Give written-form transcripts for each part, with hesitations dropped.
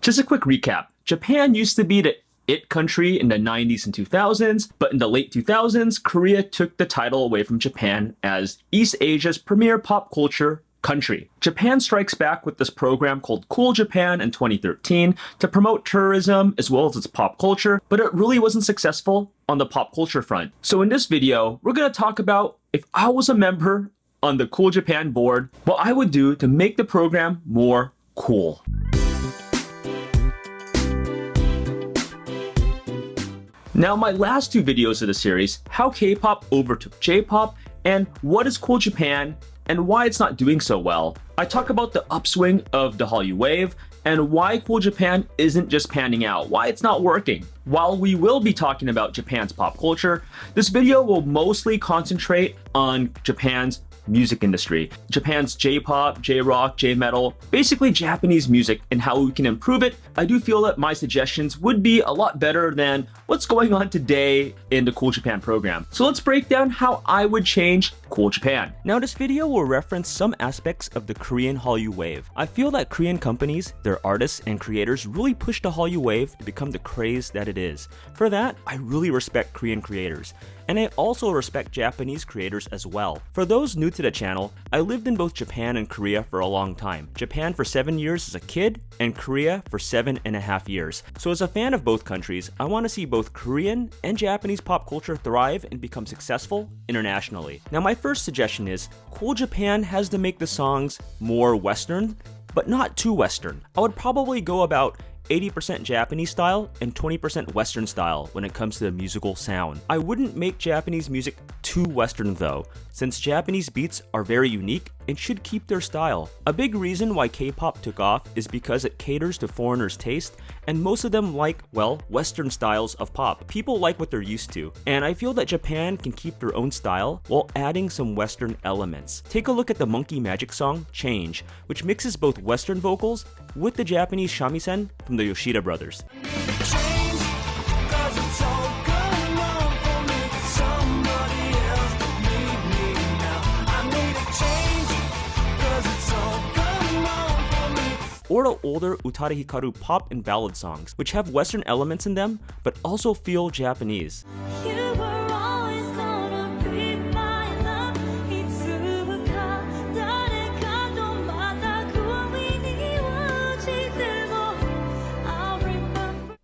Just a quick recap. Japan used to be the it country in the 90s and 2000s, but in the late 2000s, Korea took the title away from Japan as East Asia's premier pop culture country. Japan strikes back with this program called Cool Japan in 2013 to promote tourism as well as its pop culture, but it really wasn't successful on the pop culture front. So in this video, we're going to talk about if I was a member on the Cool Japan board, what I would do to make the program more cool. Now, my last two videos of the series, how K-pop overtook J-pop and what is Cool Japan and why it's not doing so well. I talk about the upswing of the Hallyu Wave and why Cool Japan isn't just panning out, why it's not working. While we will be talking about Japan's pop culture, this video will mostly concentrate on Japan's music industry. Japan's J-pop, Jrock, Jmetal, basically Japanese music and how we can improve it. I do feel that my suggestions would be a lot better than what's going on today in the Cool Japan program. So let's break down how I would change Cool Japan. Now this video will reference some aspects of the Korean Hallyu Wave. I feel that Korean companies, their artists and creators really pushed the Hallyu Wave to become the craze that it is. For that, I really respect Korean creators. And I also respect Japanese creators as well. For those new to the channel, I lived in both Japan and Korea for a long time. Japan for 7 years as a kid, and Korea for 7.5 years. So as a fan of both countries, I want to see both Korean and Japanese pop culture thrive and become successful internationally. Now my first suggestion is, Cool Japan has to make the songs more Western, but not too Western. I would probably go about 80% Japanese style and 20% Western style when it comes to the musical sound. I wouldn't make Japanese music too Western though, since Japanese beats are very unique and should keep their style. A big reason why K-pop took off is because it caters to foreigners' taste, and most of them like, well, Western styles of pop. People like what they're used to, and I feel that Japan can keep their own style while adding some Western elements. Take a look at the Monkey Magic song, Change, which mixes both Western vocals with the Japanese shamisen from the Yoshida brothers. Or the older Utada Hikaru pop and ballad songs, which have Western elements in them, but also feel Japanese.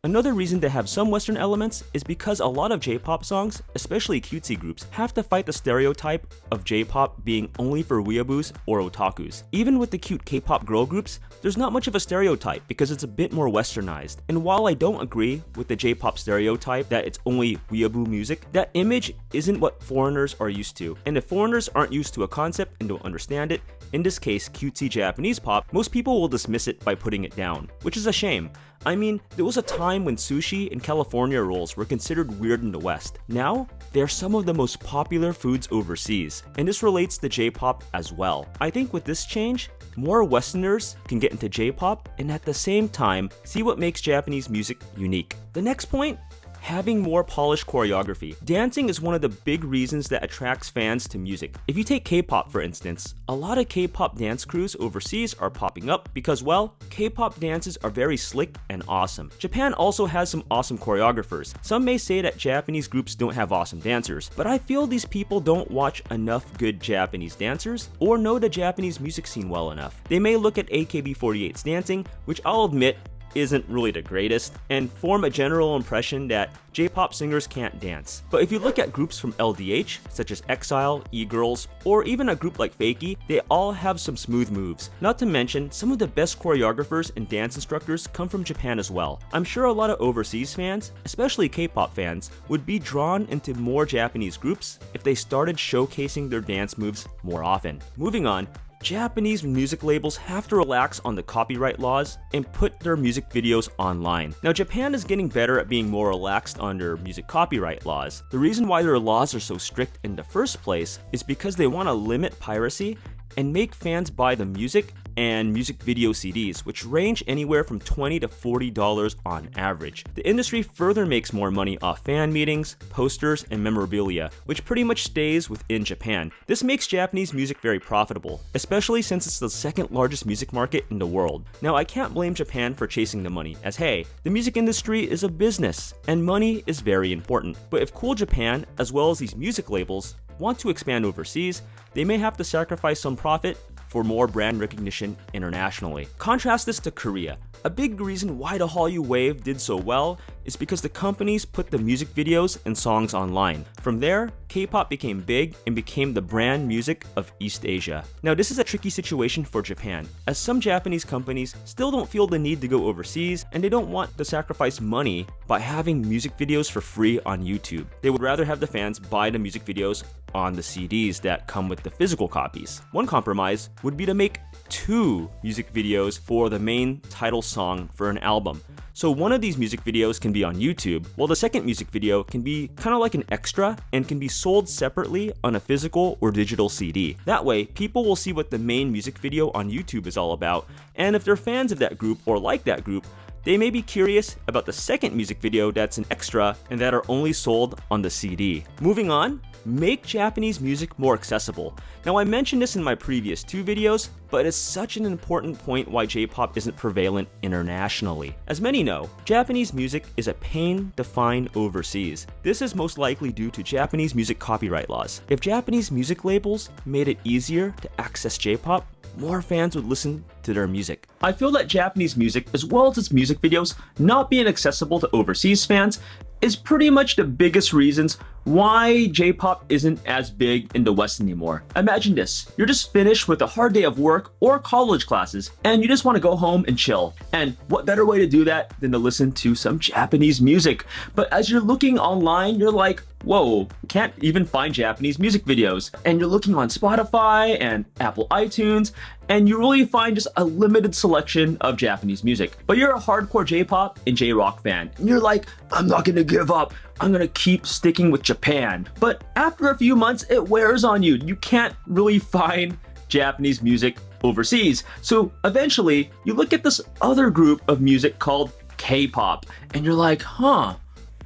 Another reason to have some Western elements is because a lot of J-pop songs, especially cutesy groups, have to fight the stereotype of J-pop being only for weeaboos or otakus. Even with the cute K-pop girl groups, there's not much of a stereotype because it's a bit more westernized. And while I don't agree with the J-pop stereotype that it's only weeaboo music, that image isn't what foreigners are used to. And if foreigners aren't used to a concept and don't understand it, in this case cutesy Japanese pop, most people will dismiss it by putting it down, which is a shame. I mean, there was a time when sushi and California rolls were considered weird in the West. Now, they are some of the most popular foods overseas, and this relates to J-pop as well. I think with this change, more Westerners can get into J-pop and at the same time, see what makes Japanese music unique. The next point, having more polished choreography. Dancing is one of the big reasons that attracts fans to music. If you take K-pop for instance, a lot of K-pop dance crews overseas are popping up because, well, K-pop dances are very slick and awesome. Japan also has some awesome choreographers. Some may say that Japanese groups don't have awesome dancers, but I feel these people don't watch enough good Japanese dancers or know the Japanese music scene well enough. They may look at AKB48's dancing, which I'll admit isn't really the greatest, and form a general impression that J-pop singers can't dance. But if you look at groups from LDH, such as EXILE, E-Girls, or even a group like Fakie, they all have some smooth moves. Not to mention, some of the best choreographers and dance instructors come from Japan as well. I'm sure a lot of overseas fans, especially K-pop fans, would be drawn into more Japanese groups if they started showcasing their dance moves more often. Moving on, Japanese music labels have to relax on the copyright laws and put their music videos online. Now, Japan is getting better at being more relaxed on their music copyright laws. The reason why their laws are so strict in the first place is because they want to limit piracy and make fans buy the music and music video CDs, which range anywhere from $20 to $40 on average. The industry further makes more money off fan meetings, posters, and memorabilia, which pretty much stays within Japan. This makes Japanese music very profitable, especially since it's the second largest music market in the world. Now, I can't blame Japan for chasing the money, as hey, the music industry is a business, and money is very important. But if Cool Japan, as well as these music labels, want to expand overseas, they may have to sacrifice some profit for more brand recognition internationally. Contrast this to Korea. A big reason why the Hallyu Wave did so well is because the companies put the music videos and songs online. From there, K-pop became big and became the brand music of East Asia. Now, this is a tricky situation for Japan, as some Japanese companies still don't feel the need to go overseas, and they don't want to sacrifice money by having music videos for free on YouTube. They would rather have the fans buy the music videos on the CDs that come with the physical copies. One compromise would be to make 2 music videos for the main title song for an album. So one of these music videos can be on YouTube, while the second music video can be kind of like an extra and can be sold separately on a physical or digital CD. That way, people will see what the main music video on YouTube is all about, and if they're fans of that group or like that group, they may be curious about the second music video that's an extra and that are only sold on the CD. Moving on, make Japanese music more accessible. Now, I mentioned this in my previous 2 videos, but it's such an important point why J-pop isn't prevalent internationally. As many know, Japanese music is a pain to find overseas. This is most likely due to Japanese music copyright laws. If Japanese music labels made it easier to access J-pop, more fans would listen to their music. I feel that Japanese music, as well as its music videos, not being accessible to overseas fans is pretty much the biggest reasons why J-pop isn't as big in the West anymore. Imagine this, you're just finished with a hard day of work or college classes, and you just want to go home and chill. And what better way to do that than to listen to some Japanese music? But as you're looking online, you're like, whoa, can't even find Japanese music videos. And you're looking on Spotify and Apple iTunes, and you really find just a limited selection of Japanese music. But you're a hardcore J-pop and J-rock fan, and you're like, I'm not gonna give up. I'm gonna keep sticking with Japan. But after a few months, it wears on you. You can't really find Japanese music overseas. So eventually, you look at this other group of music called K-pop, and you're like, I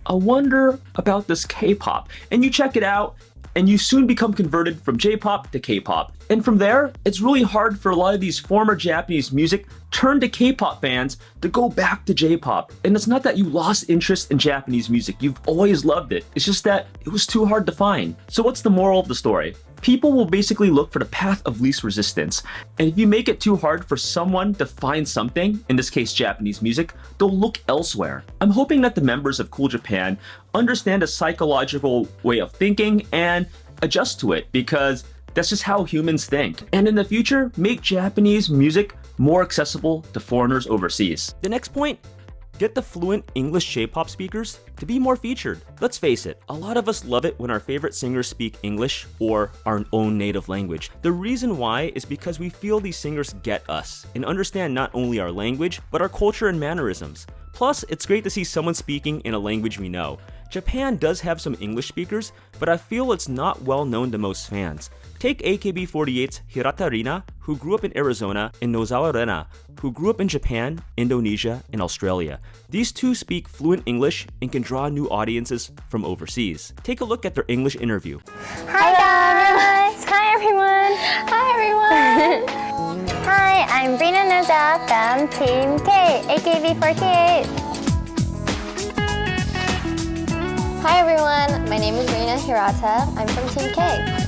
wonder about this K-pop. And you check it out, and you soon become converted from J-pop to K-pop. And from there, it's really hard for a lot of these former Japanese music turned to K-pop fans to go back to J-pop. And it's not that you lost interest in Japanese music, you've always loved it. It's just that it was too hard to find. So what's the moral of the story? People will basically look for the path of least resistance. And if you make it too hard for someone to find something, in this case Japanese music, they'll look elsewhere. I'm hoping that the members of Cool Japan understand a psychological way of thinking and adjust to it, because that's just how humans think. And in the future, make Japanese music more accessible to foreigners overseas. The next point, get the fluent English J-pop speakers to be more featured. Let's face it, a lot of us love it when our favorite singers speak English or our own native language. The reason why is because we feel these singers get us and understand not only our language, but our culture and mannerisms. Plus, it's great to see someone speaking in a language we know. Japan does have some English speakers, but I feel it's not well known to most fans. Take AKB48's Hirata Rina, who grew up in Arizona, and Nozawa Rena, who grew up in Japan, Indonesia, and Australia. These two speak fluent English and can draw new audiences from overseas. Take a look at their English interview. Hi guys! Hi everyone! Hi everyone! Hi, I'm Rina Nozawa from Team K, AKB48. Hi everyone, my name is Rina Hirata. I'm from Team K.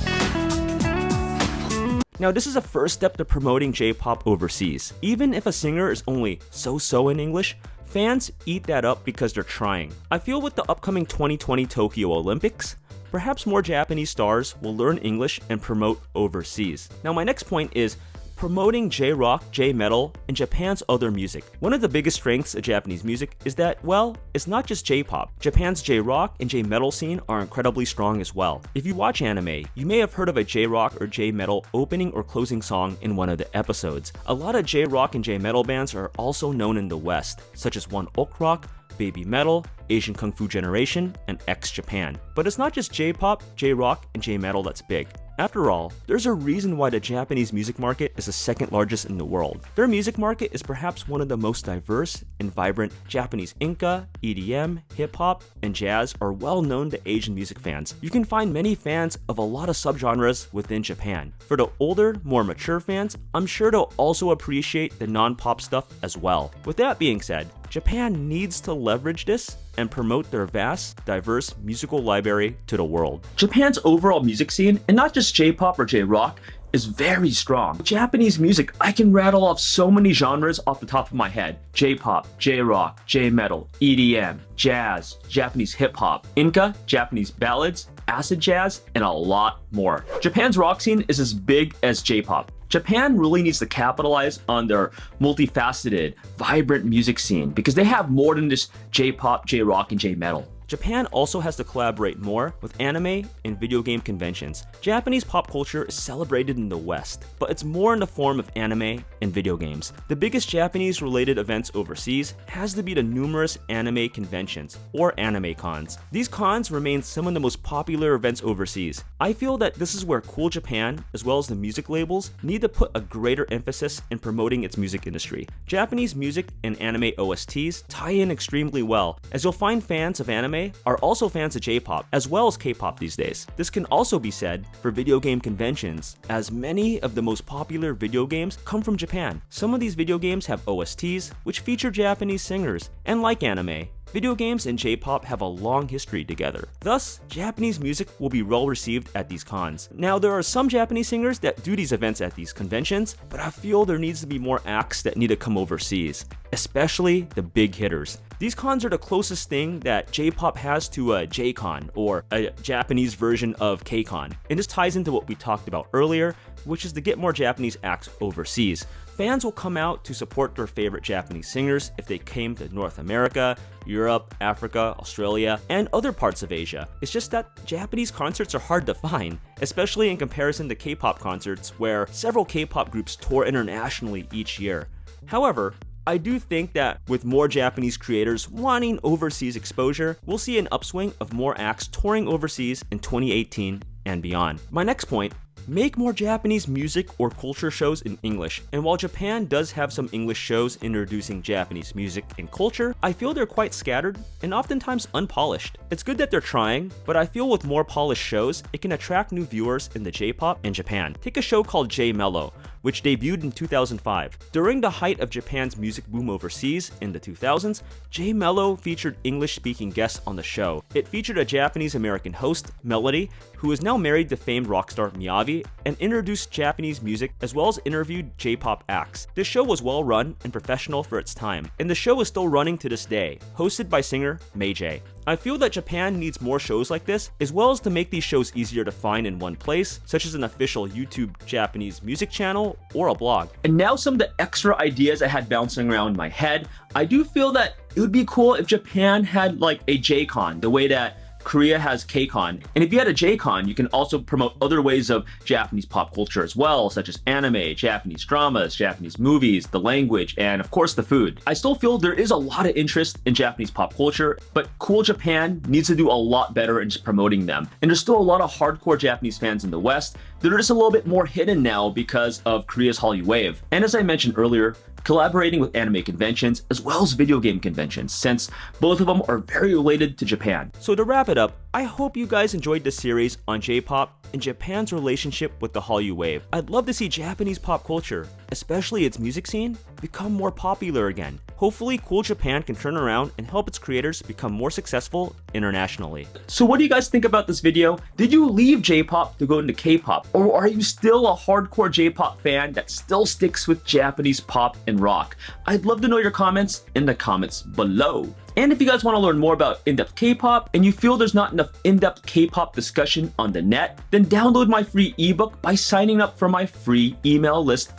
Now, this is a first step to promoting J-pop overseas. Even if a singer is only so-so in English, fans eat that up because they're trying. I feel with the upcoming 2020 Tokyo Olympics, perhaps more Japanese stars will learn English and promote overseas. Now, my next point is promoting J-rock, Jmetal, and Japan's other music. One of the biggest strengths of Japanese music is that, well, it's not just J-pop. Japan's J-rock and J-metal scene are incredibly strong as well. If you watch anime, you may have heard of a J-rock or J-metal opening or closing song in one of the episodes. A lot of J-rock and J-metal bands are also known in the West, such as One Ok Rock, Babymetal, Asian Kung Fu Generation, and X Japan. But it's not just J-pop, J-rock, and J-metal that's big. After all, there's a reason why the Japanese music market is the second largest in the world. Their music market is perhaps one of the most diverse and vibrant. Japanese Inca, EDM, hip-hop, and jazz are well known to Asian music fans. You can find many fans of a lot of subgenres within Japan. For the older, more mature fans, I'm sure they'll also appreciate the non-pop stuff as well. With that being said, Japan needs to leverage this and promote their vast, diverse musical library to the world. Japan's overall music scene, and not just J-pop or J-rock, is very strong. Japanese music, I can rattle off so many genres off the top of my head. J-pop, J-rock, J-metal, EDM, jazz, Japanese hip-hop, Inca, Japanese ballads, acid jazz, and a lot more. Japan's rock scene is as big as J-pop. Japan really needs to capitalize on their multifaceted, vibrant music scene because they have more than just J-pop, J-rock, and J-metal. Japan also has to collaborate more with anime and video game conventions. Japanese pop culture is celebrated in the West, but it's more in the form of anime and video games. The biggest Japanese-related events overseas has to be the numerous anime conventions, or anime cons. These cons remain some of the most popular events overseas. I feel that this is where Cool Japan, as well as the music labels, need to put a greater emphasis in promoting its music industry. Japanese music and anime OSTs tie in extremely well, as you'll find fans of anime are also fans of J-pop, as well as K-pop these days. This can also be said for video game conventions, as many of the most popular video games come from Japan. Some of these video games have OSTs, which feature Japanese singers, and like anime, video games and J-pop have a long history together. Thus, Japanese music will be well received at these cons. Now, there are some Japanese singers that do these events at these conventions, but I feel there needs to be more acts that need to come overseas, especially the big hitters. These cons are the closest thing that J-pop has to a J-con, or a Japanese version of K-con. And this ties into what we talked about earlier, which is to get more Japanese acts overseas. Fans will come out to support their favorite Japanese singers if they came to North America, Europe, Africa, Australia, and other parts of Asia. It's just that Japanese concerts are hard to find, especially in comparison to K-pop concerts, where several K-pop groups tour internationally each year. However, I do think that with more Japanese creators wanting overseas exposure, we'll see an upswing of more acts touring overseas in 2018 and beyond. My next point, make more Japanese music or culture shows in English. And while Japan does have some English shows introducing Japanese music and culture, I feel they're quite scattered and oftentimes unpolished. It's good that they're trying, but I feel with more polished shows, it can attract new viewers in the J-pop and Japan. Take a show called Jmetal, which debuted in 2005. During the height of Japan's music boom overseas in the 2000s, Jmetal featured English-speaking guests on the show. It featured a Japanese-American host, Melody, who is now married to famed rock star Miyavi, and introduced Japanese music as well as interviewed J-pop acts. This show was well run and professional for its time, and the show is still running to this day, hosted by singer May J. I feel that Japan needs more shows like this, as well as to make these shows easier to find in one place, such as an official YouTube Japanese music channel or a blog. And now some of the extra ideas I had bouncing around in my head. I do feel that it would be cool if Japan had like a J-con, the way that Korea has K-con. And if you had a J-con, you can also promote other ways of Japanese pop culture as well, such as anime, Japanese dramas, Japanese movies, the language, and of course the food. I still feel there is a lot of interest in Japanese pop culture, but Cool Japan needs to do a lot better in just promoting them. And there's still a lot of hardcore Japanese fans in the West that are just a little bit more hidden now because of Korea's Hallyu Wave. And as I mentioned earlier, collaborating with anime conventions as well as video game conventions, since both of them are very related to Japan. So to wrap it up, I hope you guys enjoyed this series on J-pop and Japan's relationship with the Hallyu Wave. I'd love to see Japanese pop culture, especially its music scene, become more popular again. Hopefully, Cool Japan can turn around and help its creators become more successful internationally. So what do you guys think about this video? Did you leave J-pop to go into K-pop? Or are you still a hardcore J-pop fan that still sticks with Japanese pop and rock? I'd love to know your comments in the comments below. And if you guys want to learn more about in-depth K-pop and you feel there's not enough in-depth K-pop discussion on the net, then download my free ebook by signing up for my free email list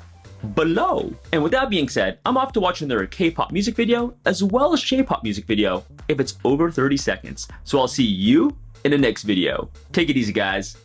below. And with that being said, I'm off to watch another K-pop music video as well as J-pop music video if it's over 30 seconds. So I'll see you in the next video. Take it easy, guys.